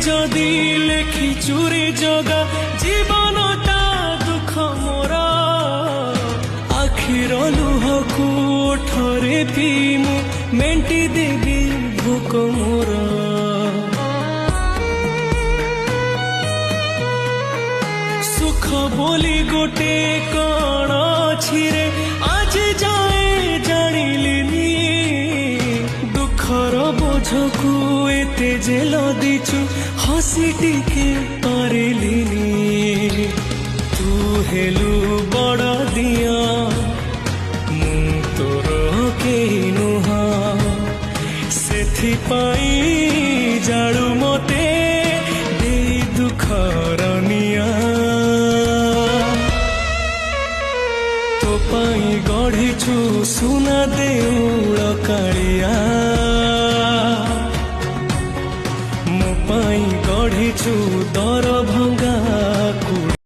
जदि लेखी चूरी जगा जीवनटा दुख मोर आखिर लुहकू ओठरे पीमु मेंटी देवी भोक मोर सुख बोली गोटे कण अछि रे आज जाए जानिलिनी दुखर बोझकू एते जेल दीचु हसी टिके पारिलिनी तू हेलु बड़ दिया मु तोर केही नुहा सेथिपाई जाळु मते देई दुखर निया तो पाई गढ़ीचु सुना देउळ कालिया मो पाई गढ़ीचु दर भंगा